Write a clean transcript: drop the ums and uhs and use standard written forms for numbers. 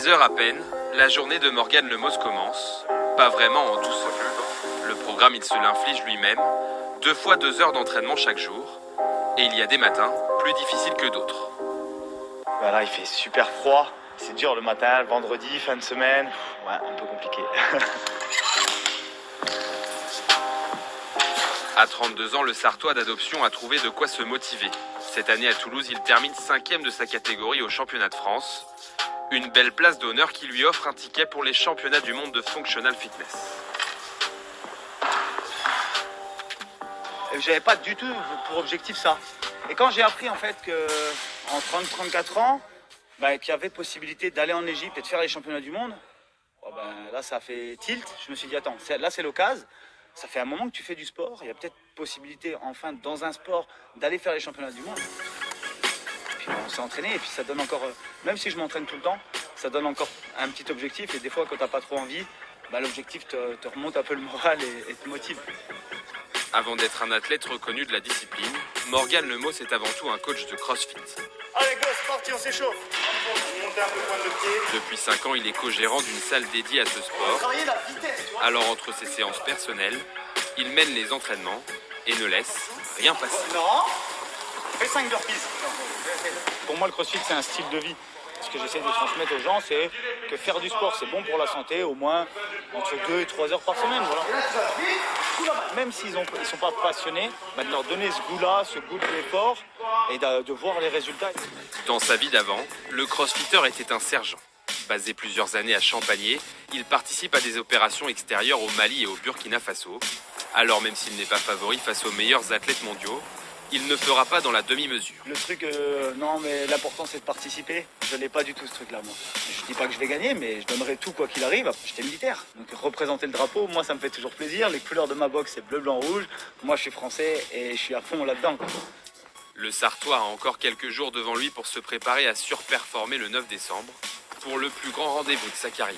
10 heures à peine, la journée de Morgan Lemos commence, pas vraiment en douceur. Le programme, il se l'inflige lui-même, 2 fois 2 heures d'entraînement chaque jour, et il y a des matins plus difficiles que d'autres. Là, il fait super froid, c'est dur le matin, le vendredi, fin de semaine, ouais, un peu compliqué. À 32 ans, le Sartois d'adoption a trouvé de quoi se motiver. Cette année à Toulouse, il termine 5e de sa catégorie au championnat de France. Une belle place d'honneur qui lui offre un ticket pour les championnats du monde de Functional Fitness. J'avais pas du tout pour objectif ça. Et quand j'ai appris en fait que en 30-34 ans, qu'il y avait possibilité d'aller en Égypte et de faire les championnats du monde, là ça a fait tilt. Je me suis dit attends, là c'est l'occasion. Ça fait un moment que tu fais du sport, il y a peut-être possibilité enfin dans un sport d'aller faire les championnats du monde. Puis on s'est entraîné et puis ça donne encore, même si je m'entraîne tout le temps, ça donne encore un petit objectif et des fois quand t'as pas trop envie, l'objectif te remonte un peu le moral et te motive. Avant d'être un athlète reconnu de la discipline, Morgan Lemos est avant tout un coach de CrossFit. Allez go, c'est parti, on s'échauffe. On monte un peu point de pied. Depuis 5 ans, il est co-gérant d'une salle dédiée à ce sport. Alors entre ses séances personnelles, il mène les entraînements et ne laisse rien passer. Non, fais 5 burpees. Pour moi, le crossfit, c'est un style de vie. Ce que j'essaie de transmettre aux gens, c'est que faire du sport, c'est bon pour la santé, au moins entre 2 et 3 heures par semaine. Voilà. Même s'ils ne sont pas passionnés, de leur donner ce goût-là, ce goût de l'effort, et de voir les résultats. Dans sa vie d'avant, le crossfitter était un sergent. Basé plusieurs années à Champagné, il participe à des opérations extérieures au Mali et au Burkina Faso. Alors même s'il n'est pas favori face aux meilleurs athlètes mondiaux, il ne fera pas dans la demi-mesure. Le truc, non, mais l'important c'est de participer. Je n'ai pas du tout ce truc-là, moi. Je dis pas que je vais gagner, mais je donnerai tout quoi qu'il arrive. J'étais militaire, donc représenter le drapeau, moi ça me fait toujours plaisir. Les couleurs de ma boxe, c'est bleu, blanc, rouge. Moi je suis français et je suis à fond là-dedans. Le Sartois a encore quelques jours devant lui pour se préparer à surperformer le 9 décembre, pour le plus grand rendez-vous de sa carrière.